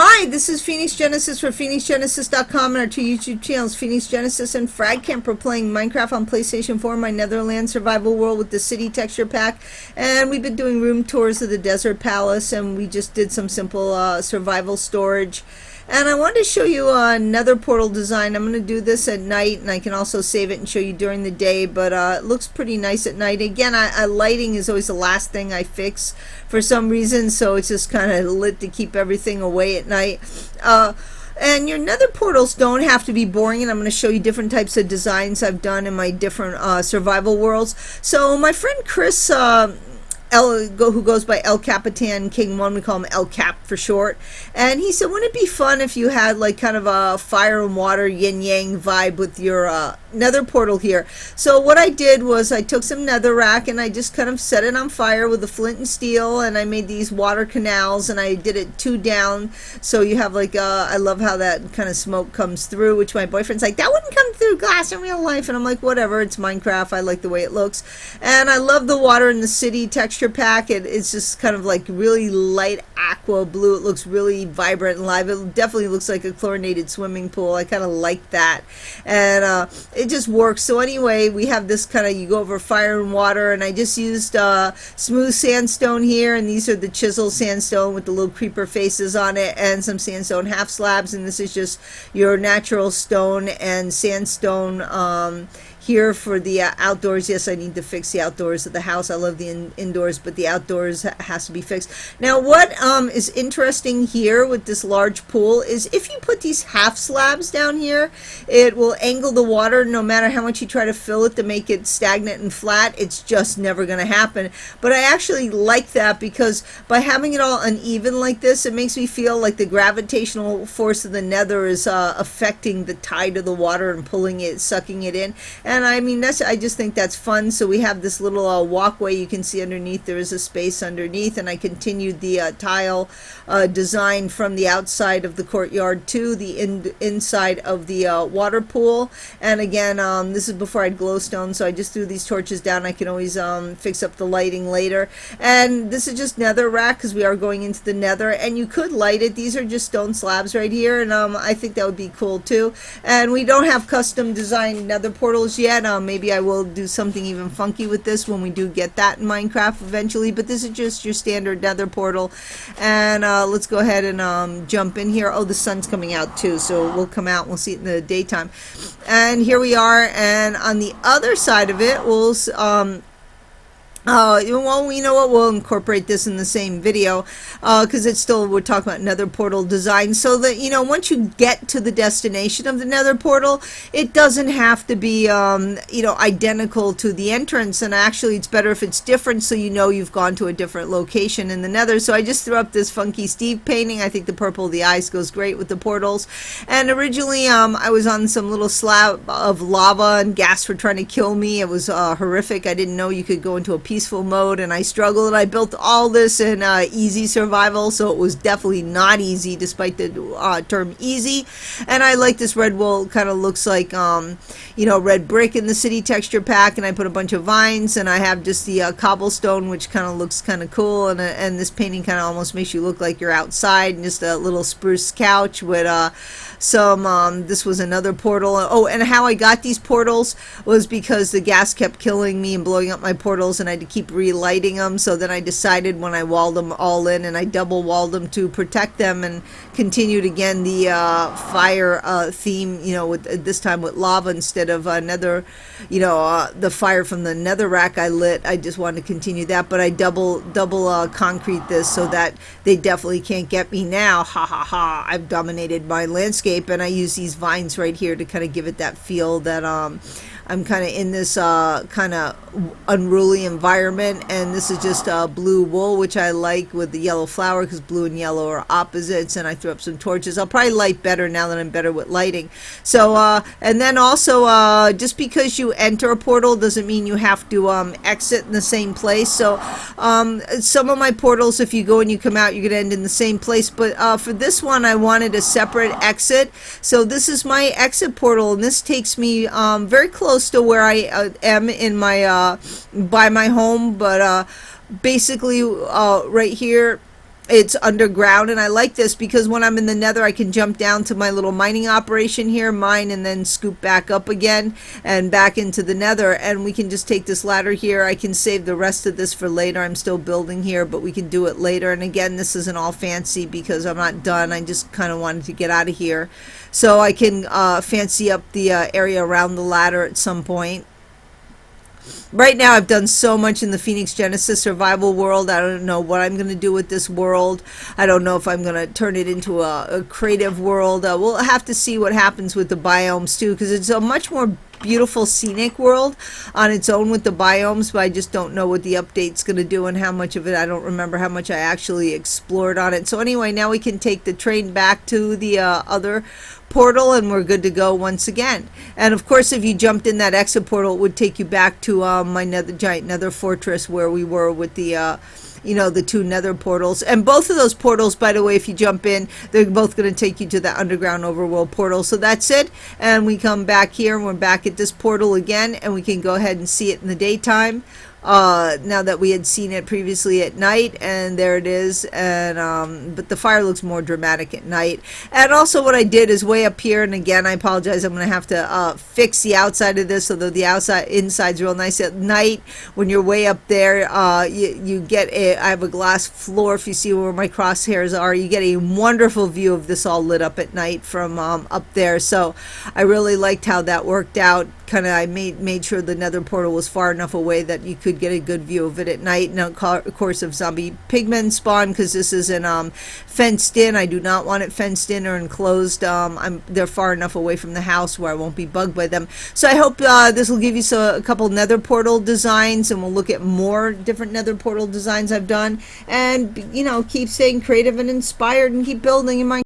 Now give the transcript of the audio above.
Hi, this is Phoenix Genesis for PhoenixGenesis.com and our two YouTube channels, Phoenix Genesis and Frag Camper, playing Minecraft on PlayStation 4, my Netherlands survival world with the city texture pack. And we've been doing room tours of the desert palace, and we just did some simple survival storage. And I wanted to show you a nether portal design. I'm going to do this at night, and I can also save it and show you during the day, but it looks pretty nice at night. Again, lighting is always the last thing I fix for some reason, so it's just kind of lit to keep everything away at night. And your nether portals don't have to be boring, and I'm going to show you different types of designs I've done in my different survival worlds. So my friend Chris, who goes by El Capitan King 1, we call him El Cap for short, and he said, wouldn't it be fun if you had like kind of a fire and water yin-yang vibe with your nether portal here? So what I did was I took some netherrack and I just kind of set it on fire with a flint and steel, and I made these water canals, and I did it 2 down, so you have like I love how that kind of smoke comes through, which my boyfriend's like, that wouldn't come through glass in real life, and I'm like, whatever, it's Minecraft, I like the way it looks. And I love the water in the city texture pack. It's just kind of like really light aqua blue. It looks really vibrant and live. It definitely looks like a chlorinated swimming pool. I kind of like that, and it just works. So anyway, we have this kind of, you go over fire and water, and I just used smooth sandstone here, and these are the chisel sandstone with the little creeper faces on it, and some sandstone half slabs, and this is just your natural stone and sandstone here for the outdoors. Yes, I need to fix the outdoors of the house. I love the indoors, but the outdoors has to be fixed. Now, what is interesting here with this large pool is if you put these half slabs down here, it will angle the water no matter how much you try to fill it to make it stagnant and flat. It's just never going to happen. But I actually like that, because by having it all uneven like this, it makes me feel like the gravitational force of the nether is affecting the tide of the water and pulling it, sucking it in. And I mean, I just think that's fun. So we have this little walkway. You can see underneath there is a space underneath, and I continued the tile design from the outside of the courtyard to the inside of the water pool. And again, this is before I had glowstone, so I just threw these torches down. I can always fix up the lighting later. And this is just netherrack, because we are going into the nether, and you could light it. These are just stone slabs right here, and I think that would be cool too. And we don't have custom designed nether portals yet. Maybe I will do something even funky with this when we do get that in Minecraft eventually, but this is just your standard nether portal. And let's go ahead and jump in here. Oh, the sun's coming out too, so we'll come out and we'll see it in the daytime. And here we are, and on the other side of it, we'll well, you know what, we'll incorporate this in the same video, because it's still, we're talking about nether portal design, so that, you know, once you get to the destination of the nether portal, it doesn't have to be, you know, identical to the entrance. And actually it's better if it's different, so you know you've gone to a different location in the nether. So I just threw up this funky Steve painting. I think the purple of the eyes goes great with the portals. And originally I was on some little slab of lava, and ghast were trying to kill me. It was horrific. I didn't know you could go into a peaceful mode, and I struggled. I built all this in easy survival, so it was definitely not easy, despite the term easy. And I like this red wool. Kind of looks like you know, red brick in the city texture pack, and I put a bunch of vines, and I have just the cobblestone, which kind of looks kind of cool. And this painting kind of almost makes you look like you're outside, and just a little spruce couch with some this was another portal. Oh, and how I got these portals was because the ghast kept killing me and blowing up my portals, and I had to keep relighting them. So then I decided, when I walled them all in, and I double walled them to protect them, and continued again the fire theme, you know, with this time with lava instead of nether, you know, the fire from the netherrack I lit. I just wanted to continue that, but I double concrete this so that they definitely can't get me now. Ha ha ha, I've dominated my landscape. And I use these vines right here to kind of give it that feel that I'm kind of in this kind of unruly environment. And this is just blue wool, which I like, with the yellow flower, because blue and yellow are opposites. And I threw up some torches. I'll probably light better now that I'm better with lighting. So and then also just because you enter a portal doesn't mean you have to exit in the same place. So some of my portals, if you go and you come out, you're gonna end in the same place, but for this one I wanted a separate exit. So this is my exit portal, and this takes me very close to where I am in my by my home, but basically right here it's underground, and I like this because when I'm in the nether I can jump down to my little mining operation here, mine, and then scoop back up again and back into the nether, and we can just take this ladder here. I can save the rest of this for later. I'm still building here, but we can do it later. And again, this isn't all fancy because I'm not done. I just kind of wanted to get out of here so I can fancy up the area around the ladder at some point. Right now I've done so much in the Phoenix Genesis survival world. I don't know what I'm going to do with this world. I don't know if I'm going to turn it into a creative world. We'll have to see what happens with the biomes too, because it's a much more beautiful scenic world on its own with the biomes, but I just don't know what the update's going to do and how much of it. I don't remember how much I actually explored on it. So anyway, now we can take the train back to the other portal, and we're good to go once again. And of course, if you jumped in that exit portal, it would take you back to my giant nether fortress where we were with the the two nether portals. And both of those portals, by the way, if you jump in, they're both going to take you to the underground overworld portal. So that's it, and we come back here and we're back at this portal again, and we can go ahead and see it in the daytime now that we had seen it previously at night. And there it is. And but the fire looks more dramatic at night. And also what I did is way up here, and again I apologize, I'm gonna have to fix the outside of this so that the inside's real nice at night. When you're way up there, you get I have a glass floor. If you see where my crosshairs are, you get a wonderful view of this all lit up at night from up there. So I really liked how that worked out. I made sure the nether portal was far enough away that you could get a good view of it at night. And of course, if zombie pigmen spawn, because this isn't fenced in, I do not want it fenced in or enclosed. They're far enough away from the house where I won't be bugged by them. So I hope this will give you a couple nether portal designs, and we'll look at more different nether portal designs I've done. And keep staying creative and inspired, and keep building in my